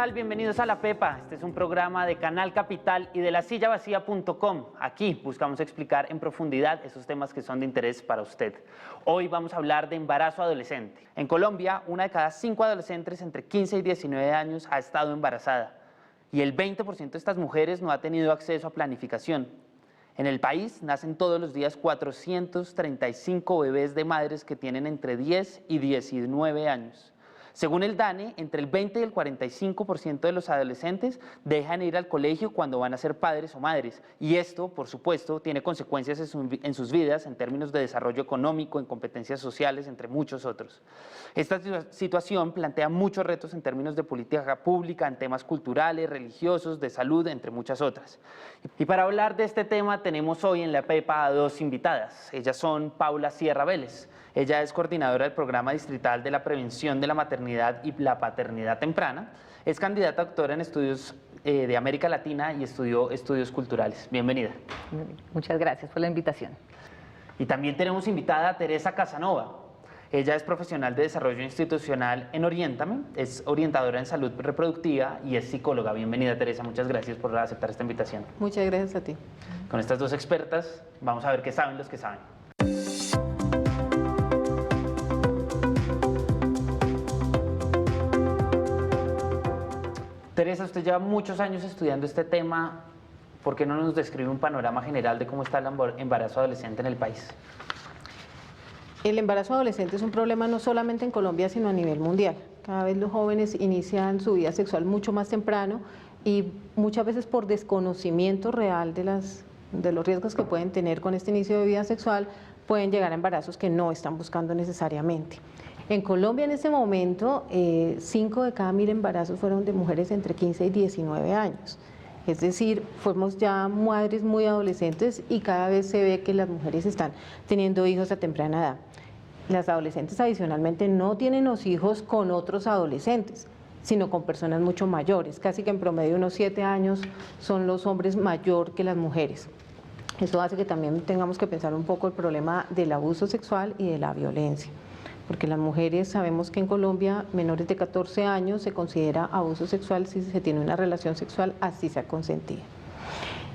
tal? Bienvenidos a La Pepa. Este es un programa de Canal Capital y de lasillavacía.com. Aquí buscamos explicar en profundidad esos temas que son de interés para usted. Hoy vamos a hablar de embarazo adolescente. En Colombia, 1 de cada 5 adolescentes entre 15 y 19 años ha estado embarazada. Y el 20% de estas mujeres no ha tenido acceso a planificación. En el país nacen todos los días 435 bebés de madres que tienen entre 10 y 19 años. Según el DANE, entre el 20 y el 45% de los adolescentes dejan ir al colegio cuando van a ser padres o madres. Y esto, por supuesto, tiene consecuencias en sus vidas en términos de desarrollo económico, en competencias sociales, entre muchos otros. Esta situación plantea muchos retos en términos de política pública, en temas culturales, religiosos, de salud, entre muchas otras. Y para hablar de este tema tenemos hoy en La Pepa a dos invitadas. Ellas son Paula Sierra Vélez. Ella es coordinadora del Programa Distrital de la Prevención de la Maternidad y la Paternidad Temprana. Es candidata a doctora en estudios de América Latina y estudió estudios culturales. Bienvenida. Muchas gracias por la invitación. Y también tenemos invitada a Teresa Casanova. Ella es profesional de desarrollo institucional en Oriéntame, es orientadora en salud reproductiva y es psicóloga. Bienvenida, Teresa, muchas gracias por aceptar esta invitación. Muchas gracias a ti. Con estas dos expertas vamos a ver qué saben los que saben. Teresa, usted lleva muchos años estudiando este tema. ¿Por qué no nos describe un panorama general de cómo está el embarazo adolescente en el país? El embarazo adolescente es un problema no solamente en Colombia, sino a nivel mundial. Cada vez los jóvenes inician su vida sexual mucho más temprano y muchas veces por desconocimiento real de los riesgos que pueden tener con este inicio de vida sexual, pueden llegar a embarazos que no están buscando necesariamente. En Colombia en este momento, 5 de cada 1000 embarazos fueron de mujeres entre 15 y 19 años. Es decir, fuimos ya madres muy adolescentes y cada vez se ve que las mujeres están teniendo hijos a temprana edad. Las adolescentes adicionalmente no tienen los hijos con otros adolescentes, sino con personas mucho mayores. Casi que en promedio unos 7 años son los hombres mayor que las mujeres. Esto hace que también tengamos que pensar un poco el problema del abuso sexual y de la violencia. Porque las mujeres, sabemos que en Colombia menores de 14 años se considera abuso sexual si se tiene una relación sexual así sea consentida.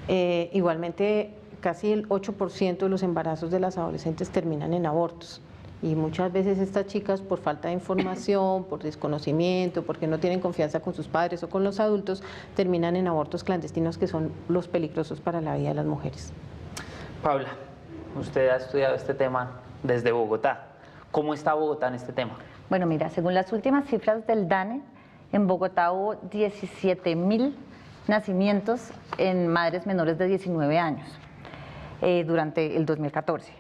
Igualmente, casi el 8% de los embarazos de las adolescentes terminan en abortos. Y muchas veces estas chicas, por falta de información, por desconocimiento, porque no tienen confianza con sus padres o con los adultos, terminan en abortos clandestinos que son los peligrosos para la vida de las mujeres. Paula, usted ha estudiado este tema desde Bogotá. ¿Cómo está Bogotá en este tema? Bueno, mira, según las últimas cifras del DANE, en Bogotá hubo 17.000 nacimientos en madres menores de 19 años durante el 2014.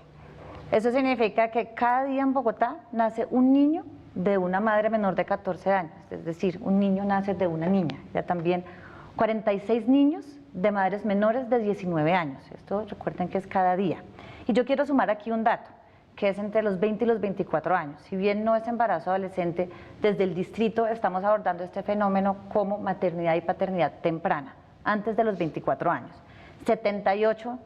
Eso significa que cada día en Bogotá nace un niño de una madre menor de 14 años, es decir, un niño nace de una niña. Ya también 46 niños de madres menores de 19 años. Esto recuerden que es cada día. Y yo quiero sumar aquí un dato, que es entre los 20 y los 24 años. Si bien no es embarazo adolescente, desde el distrito estamos abordando este fenómeno como maternidad y paternidad temprana, antes de los 24 años. 78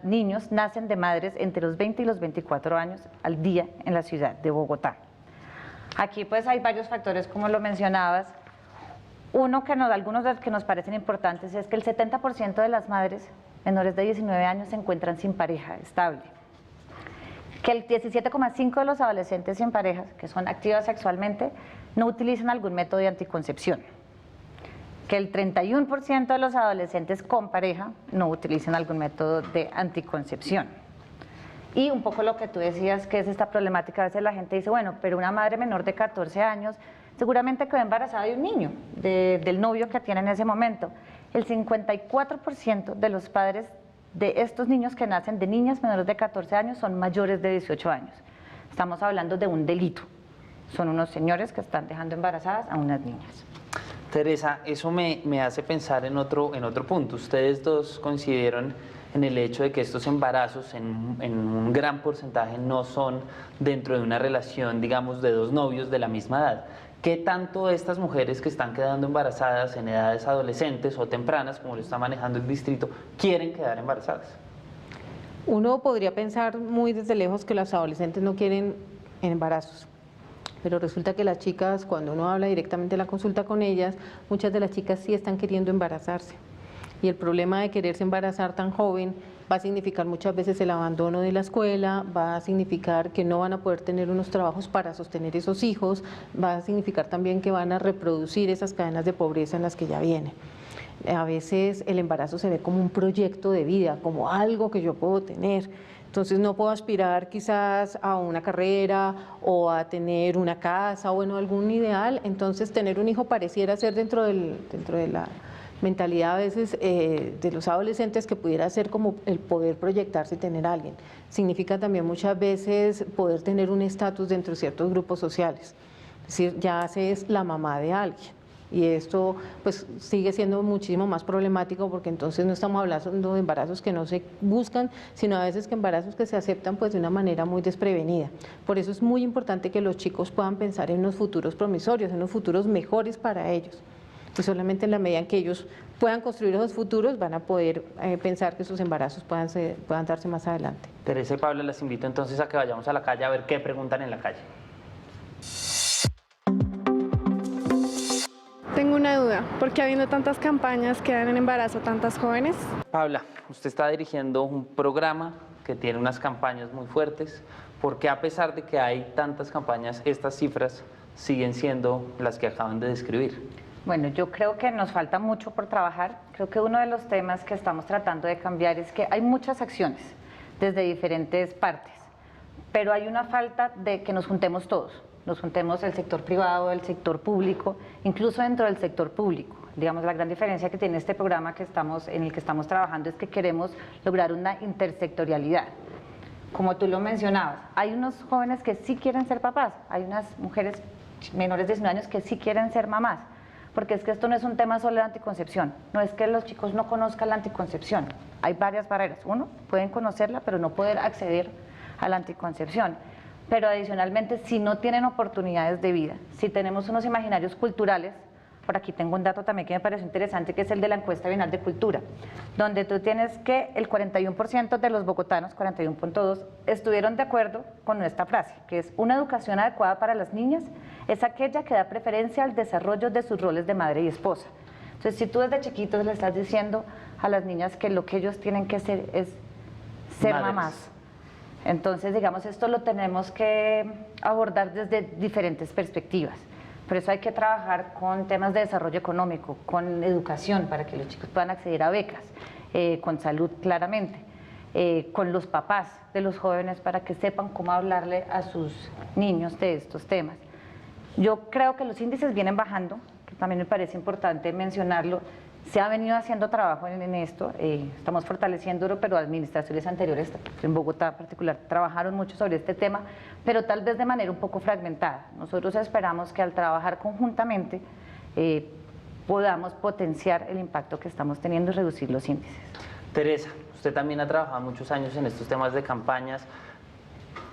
niños nacen de madres entre los 20 y los 24 años al día en la ciudad de Bogotá. Aquí pues hay varios factores, como lo mencionabas. Uno que algunos de los que nos parecen importantes es que el 70% de las madres menores de 19 años se encuentran sin pareja estable, que el 17,5% de los adolescentes sin parejas, que son activas sexualmente, no utilizan algún método de anticoncepción, que el 31% de los adolescentes con pareja no utilizan algún método de anticoncepción. Y un poco lo que tú decías, que es esta problemática, a veces la gente dice, bueno, pero una madre menor de 14 años seguramente quedó embarazada de un niño, del novio que tiene en ese momento. El 54% de los padres de estos niños que nacen de niñas menores de 14 años son mayores de 18 años. Estamos hablando de un delito. Son unos señores que están dejando embarazadas a unas niñas. Teresa, eso me hace pensar en otro punto. Ustedes dos coincidieron en el hecho de que estos embarazos en un gran porcentaje no son dentro de una relación, digamos, de dos novios de la misma edad. ¿Qué tanto estas mujeres que están quedando embarazadas en edades adolescentes o tempranas, como lo está manejando el distrito, quieren quedar embarazadas? Uno podría pensar muy desde lejos que las adolescentes no quieren embarazos. pero resulta que las chicas, cuando uno habla directamente en la consulta con ellas, muchas de las chicas sí están queriendo embarazarse. Y el problema de quererse embarazar tan joven va a significar muchas veces el abandono de la escuela, va a significar que no van a poder tener unos trabajos para sostener esos hijos, va a significar también que van a reproducir esas cadenas de pobreza en las que ya vienen. A veces el embarazo se ve como un proyecto de vida, como algo que yo puedo tener. Entonces no puedo aspirar quizás a una carrera o a tener una casa o bueno, algún ideal. Entonces tener un hijo pareciera ser dentro de la mentalidad a veces de los adolescentes que pudiera ser como el poder proyectarse y tener a alguien. Significa también muchas veces poder tener un estatus dentro de ciertos grupos sociales. Es decir, ya se es la mamá de alguien. Y esto pues sigue siendo muchísimo más problemático porque entonces no estamos hablando de embarazos que no se buscan, sino a veces que embarazos que se aceptan pues de una manera muy desprevenida. Por eso es muy importante que los chicos puedan pensar en unos futuros promisorios, en unos futuros mejores para ellos. Y solamente en la medida en que ellos puedan construir esos futuros van a poder pensar que sus embarazos puedan darse más adelante. Teresa y Paula, las invito entonces a que vayamos a la calle a ver qué preguntan en la calle. Tengo una duda, ¿por qué habiendo tantas campañas quedan en embarazo tantas jóvenes? Paula, usted está dirigiendo un programa que tiene unas campañas muy fuertes. ¿Por qué a pesar de que hay tantas campañas, estas cifras siguen siendo las que acaban de describir? Bueno, yo creo que nos falta mucho por trabajar. Creo que uno de los temas que estamos tratando de cambiar es que hay muchas acciones desde diferentes partes, pero hay una falta de que nos juntemos todos. Nos juntemos el sector privado, el sector público, incluso dentro del sector público. Digamos, la gran diferencia que tiene este programa en el que estamos trabajando es que queremos lograr una intersectorialidad. Como tú lo mencionabas, hay unos jóvenes que sí quieren ser papás, hay unas mujeres menores de 19 años que sí quieren ser mamás, porque es que esto no es un tema solo de anticoncepción, no es que los chicos no conozcan la anticoncepción, hay varias barreras. Uno, pueden conocerla, pero no poder acceder a la anticoncepción. Pero adicionalmente, si no tienen oportunidades de vida, si tenemos unos imaginarios culturales, por aquí tengo un dato también que me pareció interesante, que es el de la encuesta bienal de cultura, donde tú tienes que el 41% de los bogotanos, 41.2, estuvieron de acuerdo con esta frase, que es: una educación adecuada para las niñas es aquella que da preferencia al desarrollo de sus roles de madre y esposa. Entonces, si tú desde chiquitos le estás diciendo a las niñas que lo que ellos tienen que ser es ser mamás, entonces, digamos, esto lo tenemos que abordar desde diferentes perspectivas. Por eso hay que trabajar con temas de desarrollo económico, con educación para que los chicos puedan acceder a becas, con salud claramente, con los papás de los jóvenes para que sepan cómo hablarle a sus niños de estos temas. Yo creo que los índices vienen bajando, que también me parece importante mencionarlo. Se ha venido haciendo trabajo en esto, estamos fortaleciéndolo, pero administraciones anteriores, en Bogotá en particular, trabajaron mucho sobre este tema, pero tal vez de manera un poco fragmentada. Nosotros esperamos que al trabajar conjuntamente podamos potenciar el impacto que estamos teniendo y reducir los índices. Teresa, usted también ha trabajado muchos años en estos temas de campañas.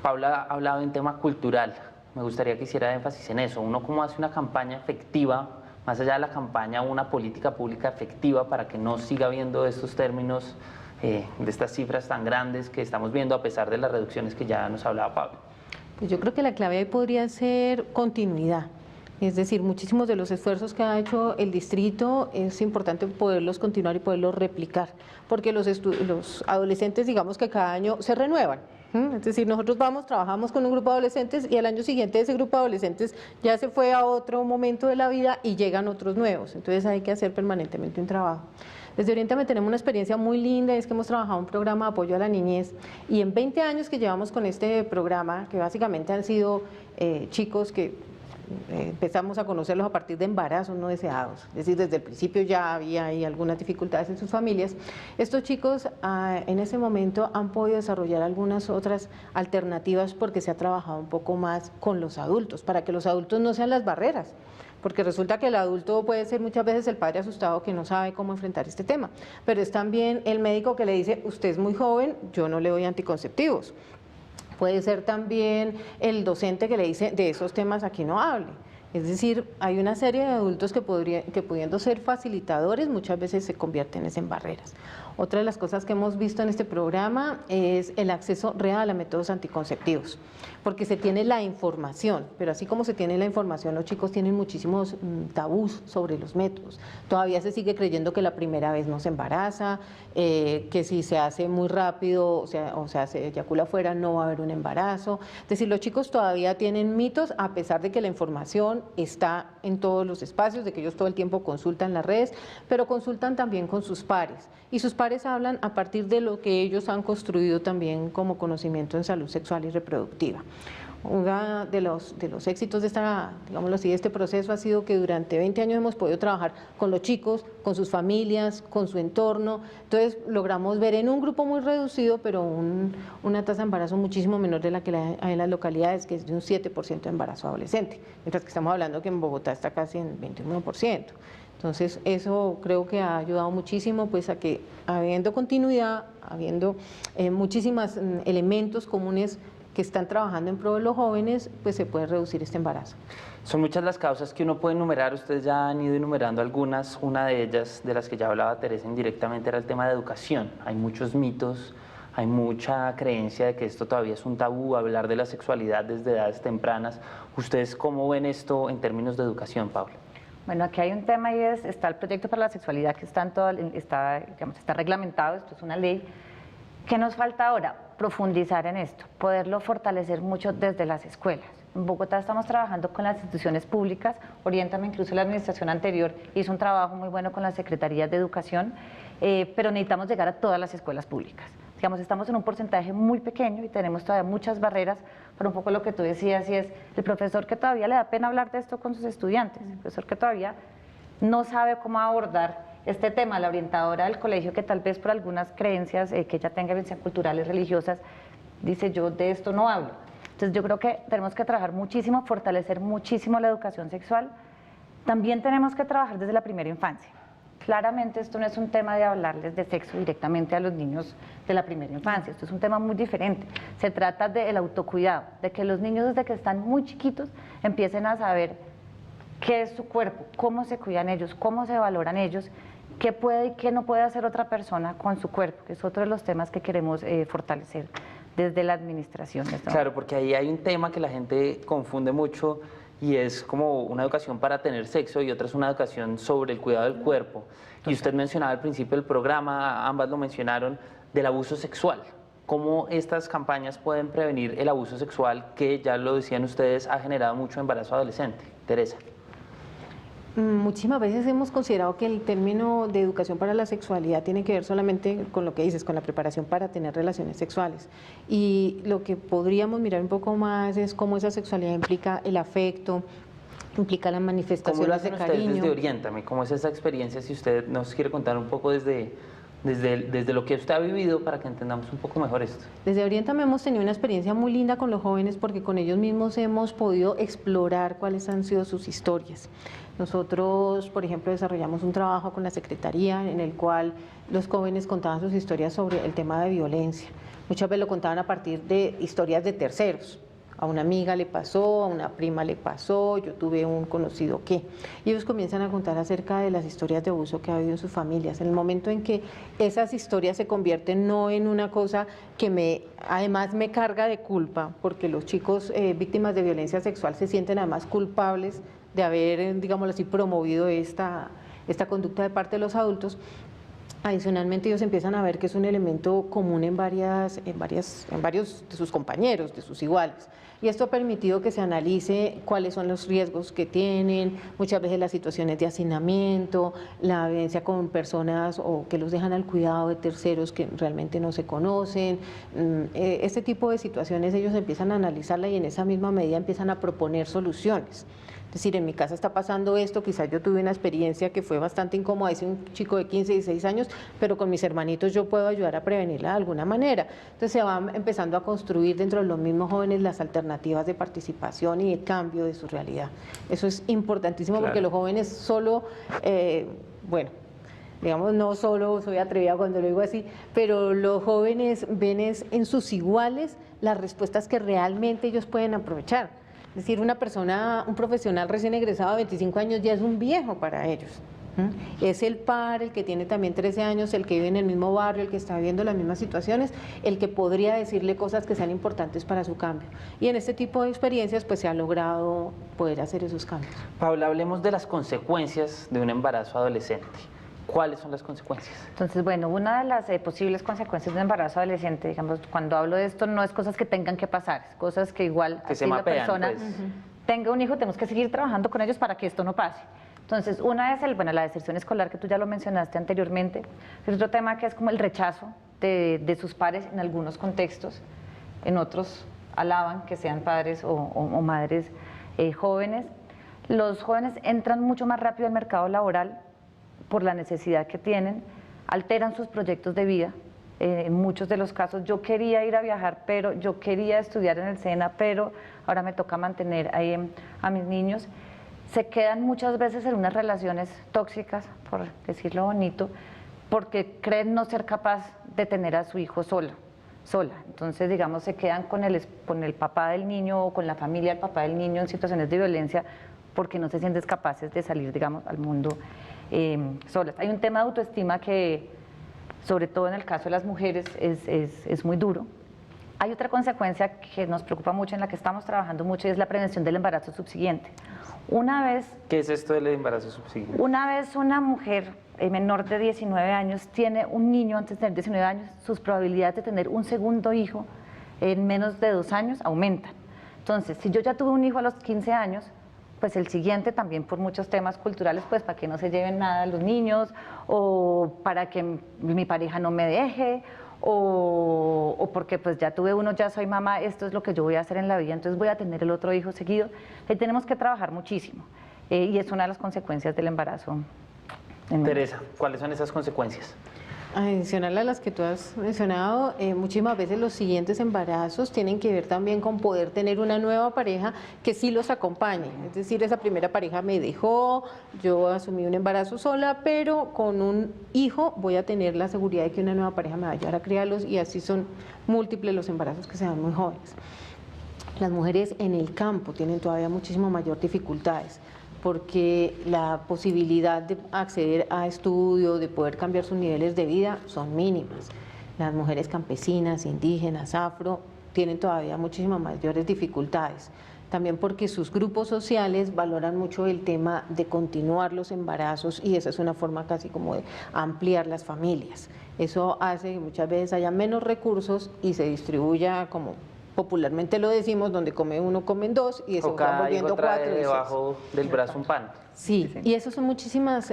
Paula ha hablado en tema cultural. Me gustaría que hiciera énfasis en eso. Uno, ¿cómo hace una campaña efectiva, más allá de la campaña, una política pública efectiva para que no siga habiendo estos términos, de estas cifras tan grandes que estamos viendo a pesar de las reducciones que ya nos hablaba Pablo? Pues yo creo que la clave ahí podría ser continuidad. Es decir, muchísimos de los esfuerzos que ha hecho el distrito es importante poderlos continuar y poderlos replicar, porque los adolescentes, digamos que cada año se renuevan. Es decir, nosotros trabajamos con un grupo de adolescentes y al año siguiente ese grupo de adolescentes ya se fue a otro momento de la vida y llegan otros nuevos. Entonces hay que hacer permanentemente un trabajo. Desde Oriéntame tenemos una experiencia muy linda, es que hemos trabajado un programa de apoyo a la niñez y en 20 años que llevamos con este programa, que básicamente han sido chicos que empezamos a conocerlos a partir de embarazos no deseados, es decir, desde el principio ya había ahí algunas dificultades en sus familias. Estos chicos en ese momento han podido desarrollar algunas otras alternativas porque se ha trabajado un poco más con los adultos, para que los adultos no sean las barreras, porque resulta que el adulto puede ser muchas veces el padre asustado que no sabe cómo enfrentar este tema, pero es también el médico que le dice: usted es muy joven, yo no le doy anticonceptivos. Puede ser también el docente que le dice: de esos temas aquí no hable. Es decir, hay una serie de adultos que pudiendo ser facilitadores, muchas veces se convierten en barreras. Otra de las cosas que hemos visto en este programa es el acceso real a métodos anticonceptivos, porque se tiene la información, pero así como se tiene la información, los chicos tienen muchísimos tabús sobre los métodos. Todavía se sigue creyendo que la primera vez no se embaraza, que si se hace muy rápido, o sea, se eyacula afuera, no va a haber un embarazo. Es decir, los chicos todavía tienen mitos, a pesar de que la información está en todos los espacios, de que ellos todo el tiempo consultan las redes, pero consultan también con sus pares. Y sus pares hablan a partir de lo que ellos han construido también como conocimiento en salud sexual y reproductiva. Uno de los éxitos de digámoslo así, de este proceso ha sido que durante 20 años hemos podido trabajar con los chicos, con sus familias, con su entorno. Entonces logramos ver en un grupo muy reducido, pero una tasa de embarazo muchísimo menor de la que hay en las localidades, que es de un 7% de embarazo adolescente, mientras que estamos hablando que en Bogotá está casi en 21%. Entonces, eso creo que ha ayudado muchísimo pues a que, habiendo continuidad, habiendo muchísimos elementos comunes que están trabajando en pro de los jóvenes, pues se puede reducir este embarazo. Son muchas las causas que uno puede enumerar, ustedes ya han ido enumerando algunas, una de ellas, de las que ya hablaba Teresa indirectamente, era el tema de educación. Hay muchos mitos, hay mucha creencia de que esto todavía es un tabú, hablar de la sexualidad desde edades tempranas. ¿Ustedes cómo ven esto en términos de educación, Paula? Bueno, aquí hay un tema y está el proyecto para la sexualidad que está reglamentado, esto es una ley. ¿Qué nos falta ahora? Profundizar en esto, poderlo fortalecer mucho desde las escuelas. En Bogotá estamos trabajando con las instituciones públicas, Oriéntame, incluso la administración anterior hizo un trabajo muy bueno con las secretarías de educación, pero necesitamos llegar a todas las escuelas públicas. Digamos, estamos en un porcentaje muy pequeño y tenemos todavía muchas barreras, pero un poco lo que tú decías, y es el profesor que todavía le da pena hablar de esto con sus estudiantes, el profesor que todavía no sabe cómo abordar este tema, la orientadora del colegio que tal vez por algunas creencias que ella tenga, creencias culturales, religiosas, dice yo de esto no hablo. Entonces yo creo que tenemos que trabajar muchísimo, fortalecer muchísimo la educación sexual. También tenemos que trabajar desde la primera infancia. Claramente esto no es un tema de hablarles de sexo directamente a los niños de la primera infancia, esto es un tema muy diferente. Se trata del autocuidado, de que los niños desde que están muy chiquitos empiecen a saber qué es su cuerpo, cómo se cuidan ellos, cómo se valoran ellos, qué puede y qué no puede hacer otra persona con su cuerpo, que es otro de los temas que queremos fortalecer desde la administración. Claro, porque ahí hay un tema que la gente confunde mucho y es como una educación para tener sexo y otra es una educación sobre el cuidado del cuerpo. Y usted mencionaba al principio del programa, ambas lo mencionaron, del abuso sexual. ¿Cómo estas campañas pueden prevenir el abuso sexual que, ya lo decían ustedes, ha generado mucho embarazo adolescente? Teresa. Muchísimas veces hemos considerado que el término de educación para la sexualidad tiene que ver solamente con lo que dices, con la preparación para tener relaciones sexuales. Y lo que podríamos mirar un poco más es cómo esa sexualidad implica el afecto, implica las manifestaciones de cariño. ¿Cómo lo hacen ustedes desde Oriéntame? ¿Cómo es esa experiencia? Si usted nos quiere contar un poco desde lo que usted ha vivido para que entendamos un poco mejor esto. Desde Oriéntame hemos tenido una experiencia muy linda con los jóvenes porque con ellos mismos hemos podido explorar cuáles han sido sus historias. Nosotros, por ejemplo, desarrollamos un trabajo con la Secretaría en el cual los jóvenes contaban sus historias sobre el tema de violencia. Muchas veces lo contaban a partir de historias de terceros. A una amiga le pasó, a una prima le pasó, yo tuve un conocido que. Y ellos comienzan a contar acerca de las historias de abuso que ha habido en sus familias. En el momento en que esas historias se convierten no en una cosa que además me carga de culpa, porque los chicos víctimas de violencia sexual se sienten además culpables de haber, digámoslo así, promovido esta conducta de parte de los adultos. Adicionalmente ellos empiezan a ver que es un elemento común en varios de sus compañeros, de sus iguales. Y esto ha permitido que se analice cuáles son los riesgos que tienen, muchas veces las situaciones de hacinamiento, la vivencia con personas o que los dejan al cuidado de terceros que realmente no se conocen. Este tipo de situaciones ellos empiezan a analizarla y en esa misma medida empiezan a proponer soluciones. Es decir, en mi casa está pasando esto, quizás yo tuve una experiencia que fue bastante incómoda, es un chico de 15, 16 años, pero con mis hermanitos yo puedo ayudar a prevenirla de alguna manera. Entonces se va empezando a construir dentro de los mismos jóvenes las alternativas de participación y de cambio de su realidad. Eso es importantísimo. Claro. Porque los jóvenes solo, digamos, no solo soy atrevida cuando lo digo así, pero los jóvenes ven en sus iguales las respuestas que realmente ellos pueden aprovechar. Es decir, una persona, un profesional recién egresado de 25 años ya es un viejo para ellos. Es el par, el que tiene también 13 años, el que vive en el mismo barrio, el que está viviendo las mismas situaciones, el que podría decirle cosas que sean importantes para su cambio. Y en este tipo de experiencias pues se ha logrado poder hacer esos cambios. Paula, hablemos de las consecuencias de un embarazo adolescente. ¿Cuáles son las consecuencias? Entonces, bueno, una de las posibles consecuencias de un embarazo adolescente, digamos, cuando hablo de esto, no es cosas que tengan que pasar, es cosas que igual Que se así la mapean, persona pues. tenga un hijo, tenemos que seguir trabajando con ellos para que esto no pase. Entonces, una es la deserción escolar, que tú ya lo mencionaste anteriormente. Es otro tema que es como el rechazo de sus pares en algunos contextos, en otros alaban que sean padres o madres jóvenes. Los jóvenes entran mucho más rápido al mercado laboral por la necesidad que tienen, alteran sus proyectos de vida. En muchos de los casos, yo quería ir a viajar, pero yo quería estudiar en el SENA, pero ahora me toca mantener a mis niños. Se quedan muchas veces en unas relaciones tóxicas, por decirlo bonito, porque creen no ser capaz de tener a su hijo sola. Entonces, digamos, se quedan con el papá del niño o con la familia del papá del niño en situaciones de violencia porque no se sienten capaces de salir, digamos, al mundo solas. Hay un tema de autoestima que, sobre todo en el caso de las mujeres, es muy duro. Hay otra consecuencia que nos preocupa mucho, en la que estamos trabajando mucho, y es la prevención del embarazo subsiguiente. ¿Qué es esto del embarazo subsiguiente? Una vez una mujer menor de 19 años tiene un niño antes de tener 19 años, sus probabilidades de tener un segundo hijo en menos de 2 años aumentan. Entonces, si yo ya tuve un hijo a los 15 años, pues el siguiente también, por muchos temas culturales, pues para que no se lleven nada los niños, o para que mi pareja no me deje, o porque pues ya tuve uno, ya soy mamá, esto es lo que yo voy a hacer en la vida, entonces voy a tener el otro hijo seguido. Ahí tenemos que trabajar muchísimo, y es una de las consecuencias del embarazo. Teresa, ¿cuáles son esas consecuencias? Adicional a las que tú has mencionado, muchísimas veces los siguientes embarazos tienen que ver también con poder tener una nueva pareja que sí los acompañe. Es decir, esa primera pareja me dejó, yo asumí un embarazo sola, pero con un hijo voy a tener la seguridad de que una nueva pareja me va a ayudar a criarlos, y así son múltiples los embarazos que se dan muy jóvenes. Las mujeres en el campo tienen todavía muchísimo mayor dificultades, porque la posibilidad de acceder a estudio, de poder cambiar sus niveles de vida son mínimas. Las mujeres campesinas, indígenas, afro, tienen todavía muchísimas mayores dificultades. También porque sus grupos sociales valoran mucho el tema de continuar los embarazos, y esa es una forma casi como de ampliar las familias. Eso hace que muchas veces haya menos recursos y se distribuya, como popularmente lo decimos, donde come uno, comen dos, y eso va volviendo 4 debajo del brazo un pan. Sí, y eso son muchísimas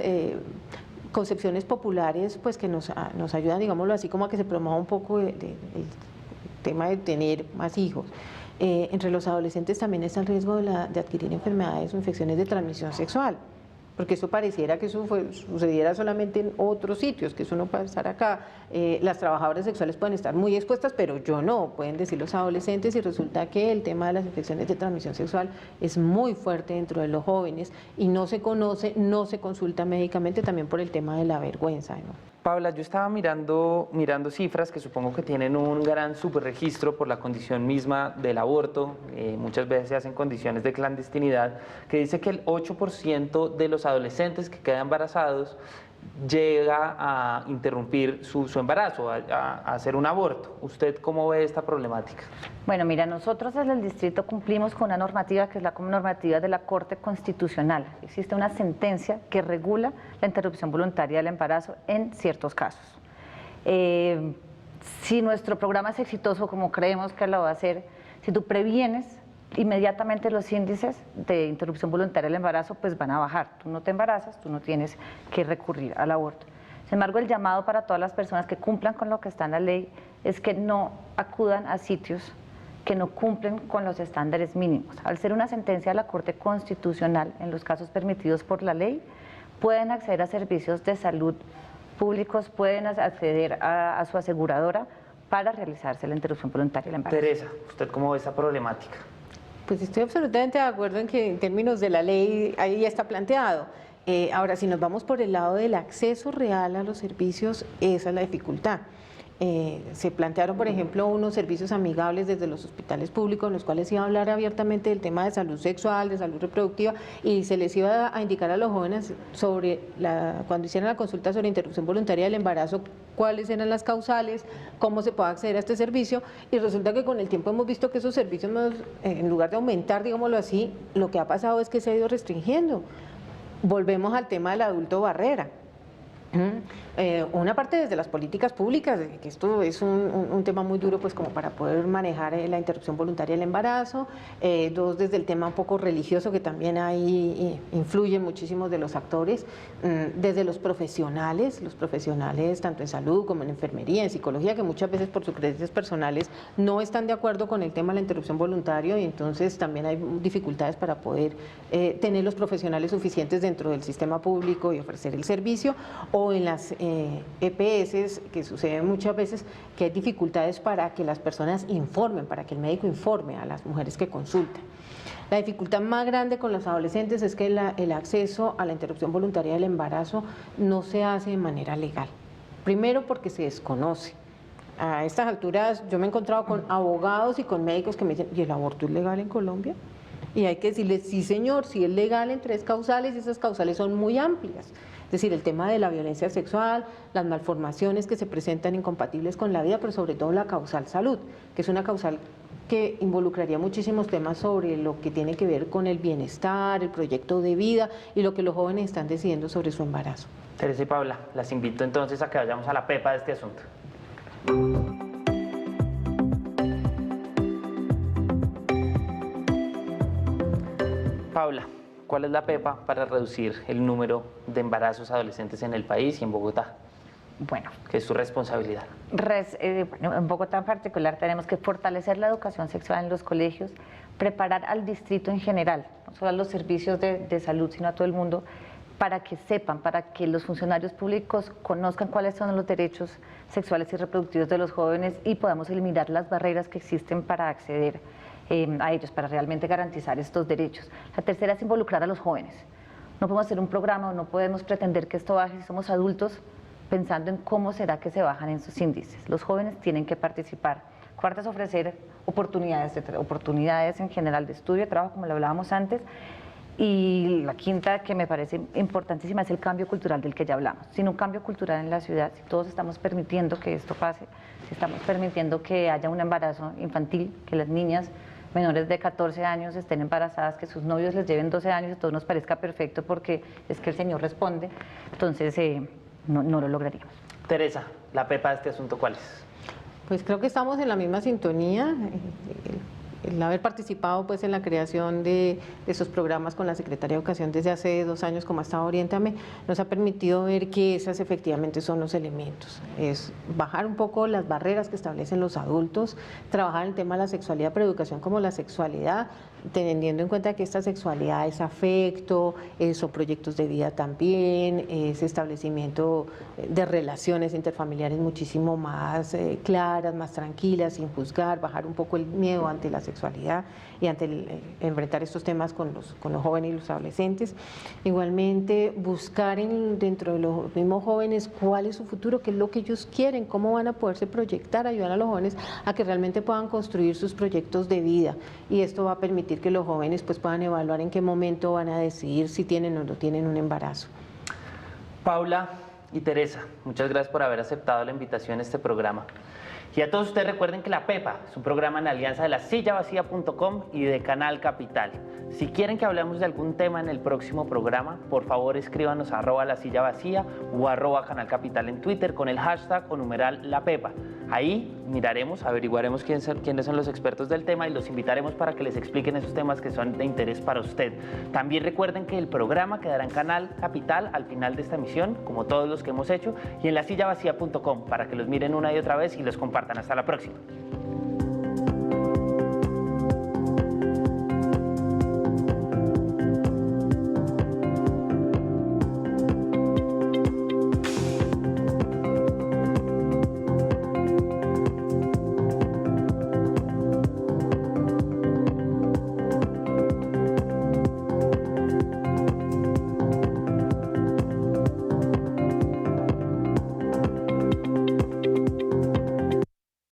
concepciones populares, pues que nos ayudan, digámoslo así, como a que se promueva un poco el tema de tener más hijos. Entre los adolescentes también está el riesgo de adquirir enfermedades o infecciones de transmisión sexual, porque eso pareciera que eso sucediera solamente en otros sitios, que eso no puede estar acá. Las trabajadoras sexuales pueden estar muy expuestas, pero yo no, pueden decir los adolescentes, y resulta que el tema de las infecciones de transmisión sexual es muy fuerte dentro de los jóvenes y no se conoce, no se consulta médicamente, también por el tema de la vergüenza, ¿no? Paula, yo estaba mirando cifras que supongo que tienen un gran subregistro por la condición misma del aborto. Muchas veces se hacen condiciones de clandestinidad, que dice que el 8% de los adolescentes que quedan embarazados llega a interrumpir su embarazo, a hacer un aborto. ¿Usted cómo ve esta problemática? Bueno, mira, nosotros desde el distrito cumplimos con una normativa que es la normativa de la Corte Constitucional. Existe una sentencia que regula la interrupción voluntaria del embarazo en ciertos casos. Si nuestro programa es exitoso, como creemos que lo va a ser, si tú previenes, inmediatamente los índices de interrupción voluntaria del embarazo pues van a bajar. Tú no te embarazas, tú no tienes que recurrir al aborto. Sin embargo, el llamado para todas las personas que cumplan con lo que está en la ley es que no acudan a sitios que no cumplen con los estándares mínimos. Al ser una sentencia de la Corte Constitucional, en los casos permitidos por la ley, pueden acceder a servicios de salud públicos, pueden acceder a su aseguradora para realizarse la interrupción voluntaria del embarazo. Teresa, ¿usted cómo ve esta problemática? Pues estoy absolutamente de acuerdo en que en términos de la ley ahí ya está planteado. Ahora, si nos vamos por el lado del acceso real a los servicios, esa es la dificultad. Se plantearon, por ejemplo, unos servicios amigables desde los hospitales públicos en los cuales se iba a hablar abiertamente del tema de salud sexual, de salud reproductiva, y se les iba a indicar a los jóvenes sobre cuando hicieran la consulta sobre interrupción voluntaria del embarazo, cuáles eran las causales, cómo se puede acceder a este servicio, y resulta que con el tiempo hemos visto que esos servicios, en lugar de aumentar, digámoslo así, lo que ha pasado es que se ha ido restringiendo. Volvemos al tema del adulto barrera. Una parte desde las políticas públicas, que esto es un tema muy duro pues como para poder manejar la interrupción voluntaria del embarazo, dos, desde el tema un poco religioso, que también ahí influyen muchísimos de los actores, desde los profesionales tanto en salud como en enfermería, en psicología, que muchas veces por sus creencias personales no están de acuerdo con el tema de la interrupción voluntaria, y entonces también hay dificultades para poder tener los profesionales suficientes dentro del sistema público y ofrecer el servicio, o en las EPS, que sucede muchas veces que hay dificultades para que las personas informen, para que el médico informe a las mujeres que consultan. La dificultad más grande con los adolescentes es que el acceso a la interrupción voluntaria del embarazo no se hace de manera legal. Primero porque se desconoce. A estas alturas yo me he encontrado con abogados y con médicos que me dicen, ¿y el aborto es legal en Colombia? Y hay que decirles, sí señor, sí es legal en 3 causales, y esas causales son muy amplias. Es decir, el tema de la violencia sexual, las malformaciones que se presentan incompatibles con la vida, pero sobre todo la causal salud, que es una causal que involucraría muchísimos temas sobre lo que tiene que ver con el bienestar, el proyecto de vida y lo que los jóvenes están decidiendo sobre su embarazo. Teresa y Paula, las invito entonces a que vayamos a la pepa de este asunto. Paula, ¿cuál es la pepa para reducir el número de embarazos adolescentes en el país y en Bogotá? Bueno, ¿Qué es su responsabilidad? Bueno, en Bogotá en particular tenemos que fortalecer la educación sexual en los colegios, preparar al distrito en general, no solo a los servicios de salud, sino a todo el mundo, para que sepan, para que los funcionarios públicos conozcan cuáles son los derechos sexuales y reproductivos de los jóvenes y podamos eliminar las barreras que existen para acceder a ellos, para realmente garantizar estos derechos. La tercera es involucrar a los jóvenes. No podemos hacer un programa o no podemos pretender que esto baje si somos adultos pensando en cómo será que se bajan en sus índices. Los jóvenes tienen que participar. Cuarta es ofrecer oportunidades en general de estudio, de trabajo, como lo hablábamos antes. Y la quinta, que me parece importantísima, es el cambio cultural del que ya hablamos. Sin un cambio cultural en la ciudad, si todos estamos permitiendo que esto pase, si estamos permitiendo que haya un embarazo infantil, que las niñas menores de 14 años estén embarazadas, que sus novios les lleven 12 años y todo nos parezca perfecto porque es que el Señor responde, entonces no lo lograríamos. Teresa, la pepa de este asunto, ¿cuál es? Pues creo que estamos en la misma sintonía. El haber participado pues en la creación de esos programas con la Secretaría de Educación desde hace 2 años, como ha estado Oriéntame, nos ha permitido ver que esas efectivamente son los elementos. Es bajar un poco las barreras que establecen los adultos, trabajar el tema de la sexualidad, pero educación como la sexualidad, teniendo en cuenta que esta sexualidad es afecto, son proyectos de vida también, es establecimiento de relaciones interfamiliares muchísimo más claras, más tranquilas, sin juzgar, bajar un poco el miedo ante la sexualidad y ante enfrentar estos temas con los jóvenes y los adolescentes. Igualmente, buscar dentro de los mismos jóvenes cuál es su futuro, qué es lo que ellos quieren, cómo van a poderse proyectar, ayudar a los jóvenes a que realmente puedan construir sus proyectos de vida, y esto va a permitir que los jóvenes pues puedan evaluar en qué momento van a decidir si tienen o no tienen un embarazo. Paula y Teresa, muchas gracias por haber aceptado la invitación a este programa. Y a todos ustedes recuerden que La Pepa es un programa en alianza de lasillavacía.com y de Canal Capital. Si quieren que hablemos de algún tema en el próximo programa, por favor escríbanos a @lasillavacía o @Canal Capital en Twitter con el hashtag o numeral La Pepa. Ahí miraremos, averiguaremos quiénes son los expertos del tema y los invitaremos para que les expliquen esos temas que son de interés para usted. También recuerden que el programa quedará en Canal Capital al final de esta emisión, como todos los que hemos hecho, y en lasillavacía.com para que los miren una y otra vez y los compartan. Hasta la próxima.